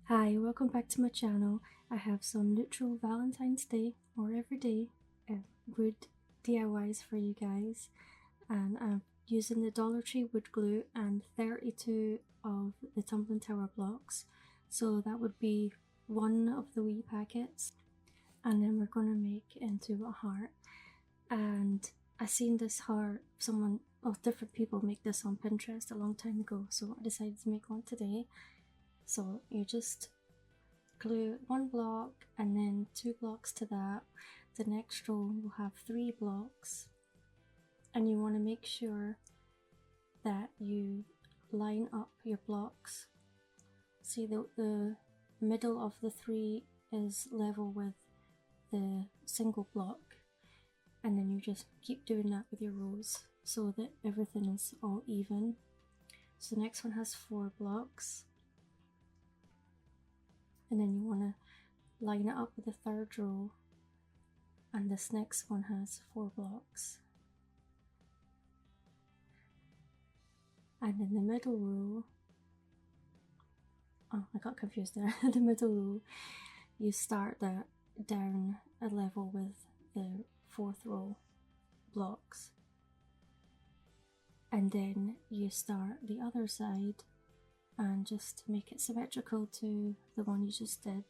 Hi, welcome back to my channel. I have some neutral Valentine's Day or everyday wood DIYs for you guys, and I'm using the Dollar Tree wood glue and 32 of the Tumbling tower blocks, so that would be one of the wee packets, and then we're going to make into a heart. And I seen this heart, different people make this on Pinterest a long time ago, so I decided to make one today. So you just glue one block and then 2 blocks to that. The next row will have 3 blocks, and you want to make sure that you line up your blocks. See, the middle of the 3 is level with the single block, and then you just keep doing that with your rows so that everything is all even. So the next one has 4 blocks, and then you want to line it up with the 3rd row, and this next one has 4 blocks. And in the middle row, oh, I got confused there. The middle row, you start that down a level with the 4th row blocks, and then you start the other side and just make it symmetrical to the one you just did.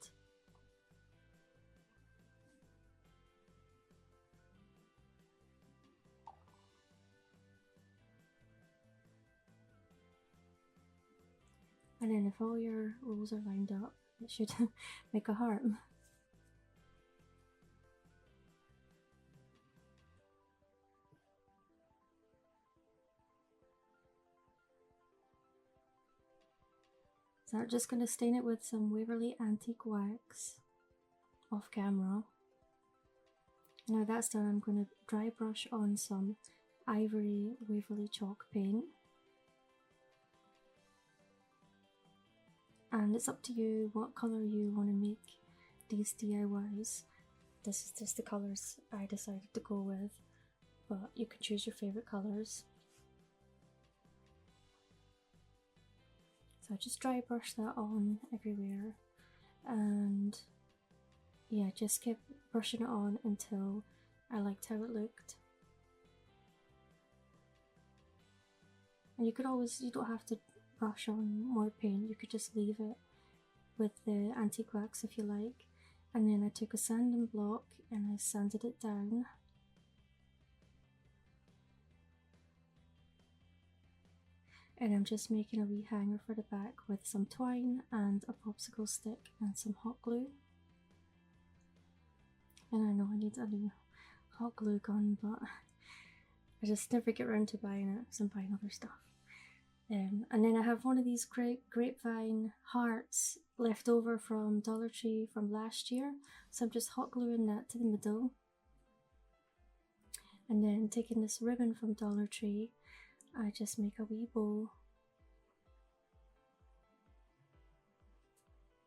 And then if all your rows are lined up, it should make a heart. So I'm just going to stain it with some Waverly Antique Wax off camera. Now that's done, I'm going to dry brush on some Ivory Waverly chalk paint. And it's up to you what colour you want to make these DIYs. This is just the colours I decided to go with, but you can choose your favourite colours. So I just dry brush that on everywhere, and yeah, just kept brushing it on until I liked how it looked. And you don't have to brush on more paint, you could just leave it with the antique wax if you like. And then I took a sanding block and I sanded it down. And I'm just making a wee hanger for the back with some twine and a popsicle stick and some hot glue. And I know I need a new hot glue gun, but I just never get around to buying it, so I'm buying other stuff. And then I have one of these great Grapevine hearts left over from Dollar Tree from last year, so I'm just hot gluing that to the middle. And then taking this ribbon from Dollar Tree, I just make a wee bow.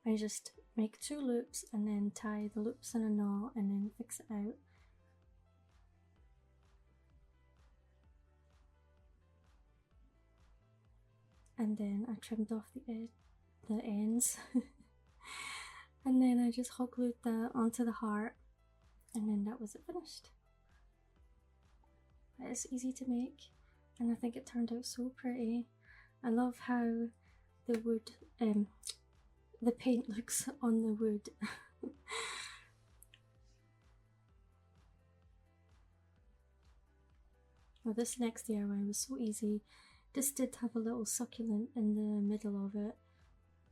I just make 2 loops and then tie the loops in a knot and then fix it out. And then I trimmed off the ends and then I just hot glued that onto the heart, and then that was it finished. It's easy to make, and I think it turned out so pretty. I love how the wood, the paint looks on the wood. Well, this next DIY was so easy. This did have a little succulent in the middle of it,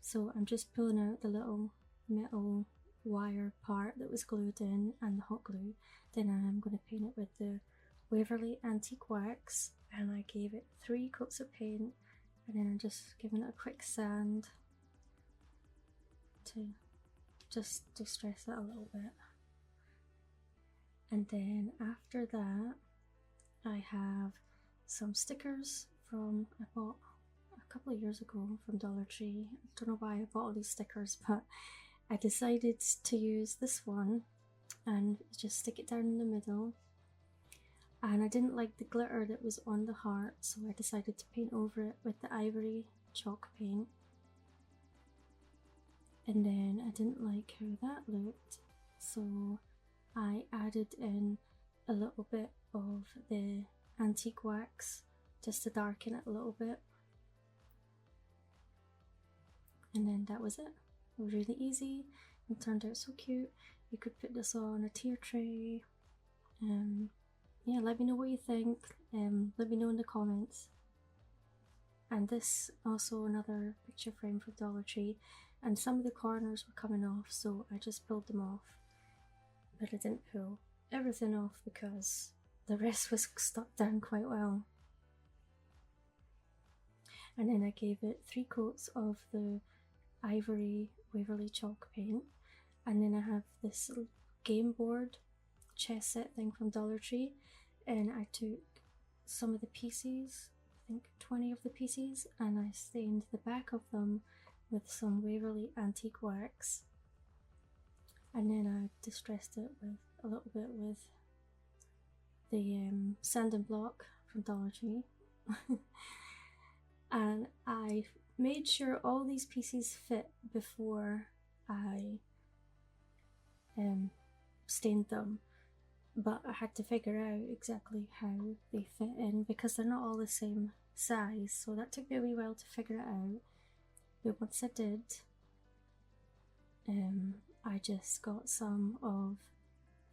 so I'm just pulling out the little metal wire part that was glued in and the hot glue. Then I'm going to paint it with the Waverly Antique Wax, and I gave it 3 coats of paint, and then I'm just giving it a quick sand to just distress it a little bit. And then after that, I have some stickers from I bought a couple of years ago from Dollar Tree. I don't know why I bought all these stickers, but I decided to use this one and just stick it down in the middle. And I didn't like the glitter that was on the heart, so I decided to paint over it with the Ivory chalk paint. and then I didn't like how that looked, so I added in a little bit of the antique wax just to darken it a little bit, and then that was it. It was really easy and turned out so cute. You could put this on a tier tray. Yeah, let me know what you think. Let me know in the comments. And this also another picture frame from Dollar Tree, and some of the corners were coming off, so I just pulled them off, but I didn't pull everything off because the rest was stuck down quite well. And then I gave it 3 coats of the ivory Waverly chalk paint, and then I have this game board chess set thing from Dollar Tree, and I took some of the pieces, I think 20 of the pieces, and I stained the back of them with some Waverly antique wax, and then I distressed it with a little bit with the sanding block from Dollar Tree. And I made sure all these pieces fit before I stained them, but I had to figure out exactly how they fit in because they're not all the same size, so that took me a wee while to figure it out. But once I did, I just got some of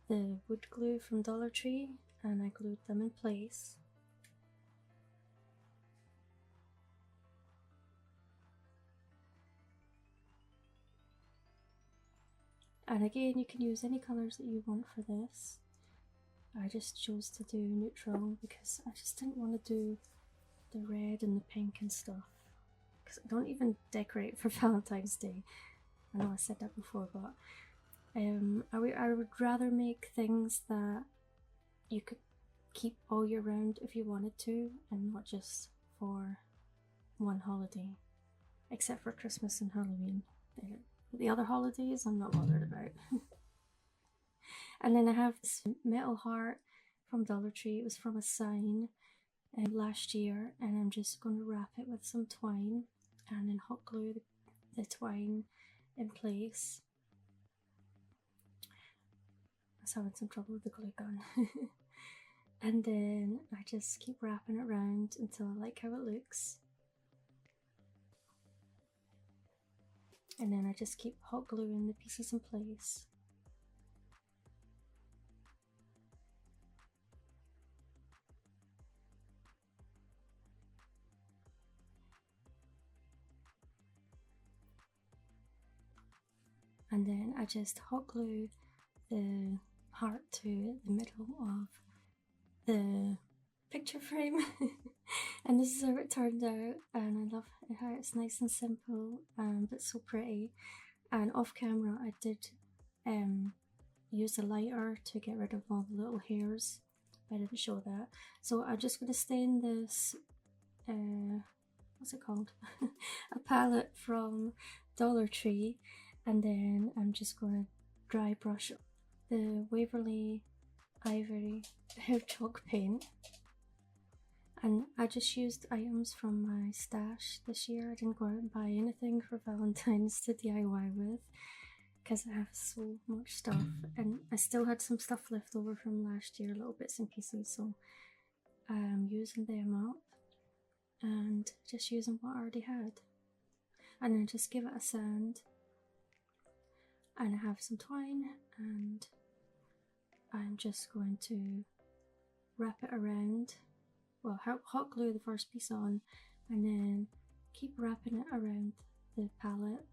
the wood glue from Dollar Tree and I glued them in place. And again, you can use any colours that you want for this. I just chose to do neutral because I just didn't want to do the red and the pink and stuff, because I don't even decorate for Valentine's Day. I know I said that before, but I would rather make things that you could keep all year round if you wanted to, and not just for one holiday, except for Christmas and Halloween. The other holidays I'm not bothered about. And then I have this metal heart from Dollar Tree. It was from a sign last year, and I'm just going to wrap it with some twine and then hot glue the twine in place. I was having some trouble with the glue gun. And then I just keep wrapping it around until I like how it looks. And then I just keep hot gluing the pieces in place. And then I just hot glue the heart to the middle of the picture frame. And this is how it turned out, and I love how it's nice and simple but so pretty. And off camera I did use a lighter to get rid of all the little hairs. I didn't show that. So I'm just going to stain this what's it called? A palette from Dollar Tree, and then I'm just going to dry brush the Waverly Ivory hair chalk paint. And I just used items from my stash this year. I didn't go out and buy anything for Valentine's to DIY with because I have so much stuff, and I still had some stuff left over from last year, little bits and pieces, so I'm using them up and just using what I already had. And then just give it a sand, and I have some twine, and I'm just going to wrap it around. Well, hot glue the first piece on, and then keep wrapping it around the palette.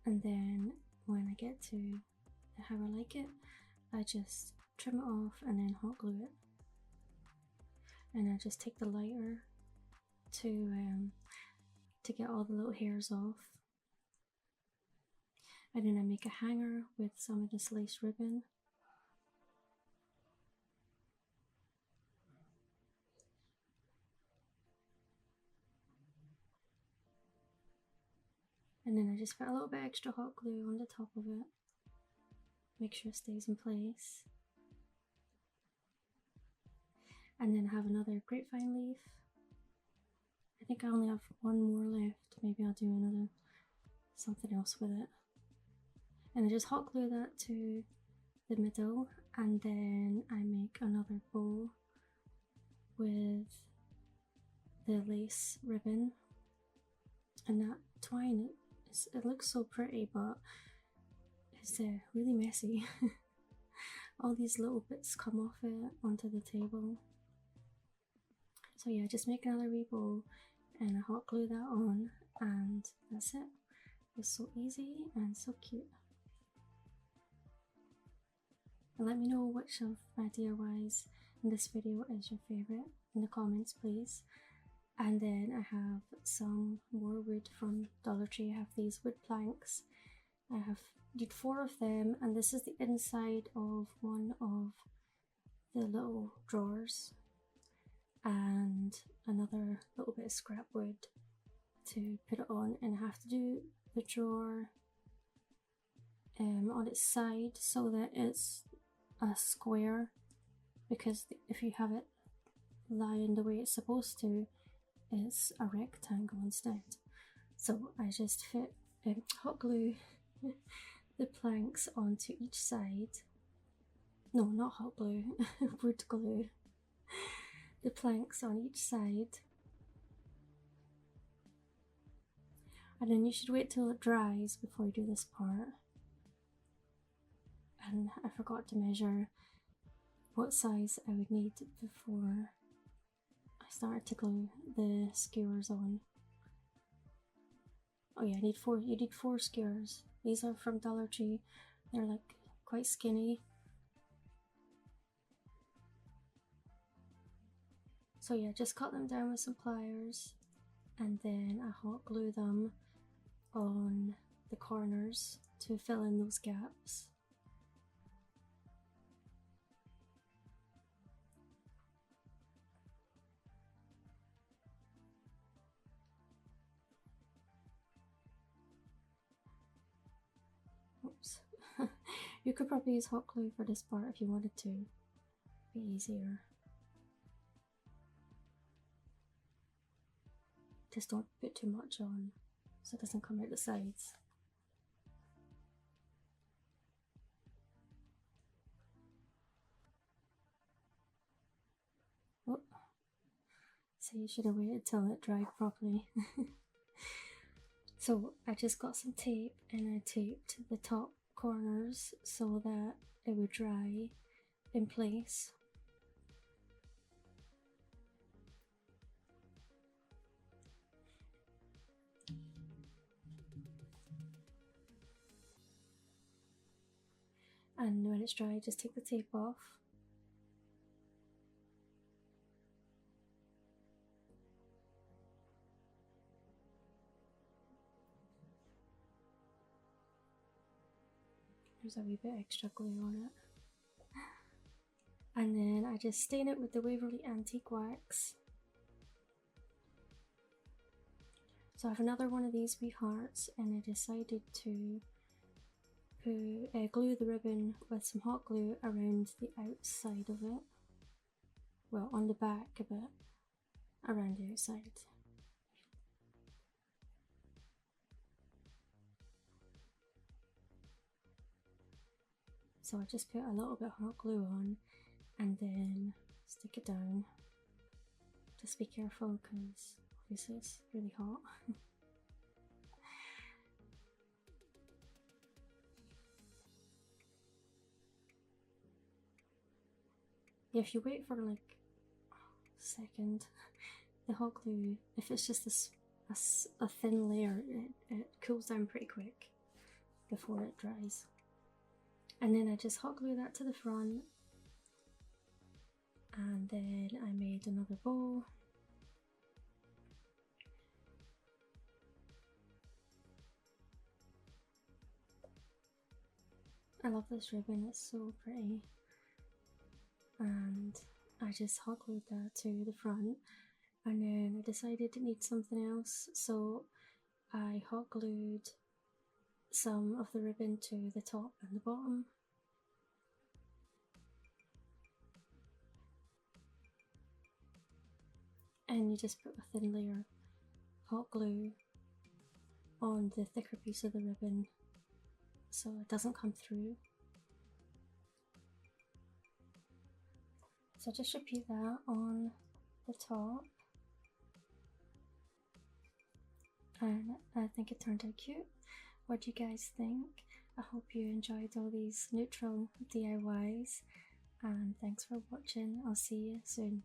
And then when I get to how I like it, I just trim it off and then hot glue it. And I just take the lighter to get all the little hairs off. And then I make a hanger with some of this lace ribbon. And then I just put a little bit extra hot glue on the top of it. Make sure it stays in place. And then I have another grapevine leaf. I think I only have one more left. Maybe I'll do another something else with it. And I just hot glue that to the middle, and then I make another bow with the lace ribbon. And that twine, it looks so pretty, but it's really messy. All these little bits come off it onto the table. So yeah, just make another wee bow and I hot glue that on, and that's it. It's so easy and so cute. And let me know which of my DIYs in this video is your favourite in the comments, please. And then I have some more wood from Dollar Tree. I have these wood planks. I did 4 of them, and this is the inside of one of the little drawers, and another little bit of scrap wood to put it on. And I have to do the drawer on its side so that it's a square, because if you have it lying the way it's supposed to, it's a rectangle instead. So I just hot glue the planks onto each side. No, not hot glue, wood glue. The planks on each side. And then you should wait till it dries before you do this part. And I forgot to measure what size I would need before I started to glue the skewers on. Oh yeah, you need 4 skewers. These are from Dollar Tree. They're like quite skinny. So yeah, just cut them down with some pliers, and then I hot glue them on the corners to fill in those gaps. Oops. You could probably use hot glue for this part if you wanted to. Be easier. Just don't put too much on so it doesn't come out the sides. Oh, so you should have waited till it dried properly. So I just got some tape and I taped the top corners so that it would dry in place. And when it's dry, just take the tape off. There's a wee bit extra glue on it. And then I just stain it with the Waverly Antique Wax. So I have another one of these wee hearts, and I decided to glue the ribbon with some hot glue around the outside of it. Well, on the back a bit, around the outside. So I just put a little bit of hot glue on and then stick it down. Just be careful because obviously it's really hot. If you wait for like a second, the hot glue, if it's just a thin layer, it cools down pretty quick before it dries. And then I just hot glue that to the front, and then I made another bow. I love this ribbon, it's so pretty. And I just hot glued that to the front, and then I decided to need something else, so I hot glued some of the ribbon to the top and the bottom. And you just put a thin layer hot glue on the thicker piece of the ribbon so it doesn't come through. So just repeat that on the top, and I think it turned out cute. What do you guys think? I hope you enjoyed all these neutral DIYs, and thanks for watching. I'll see you soon.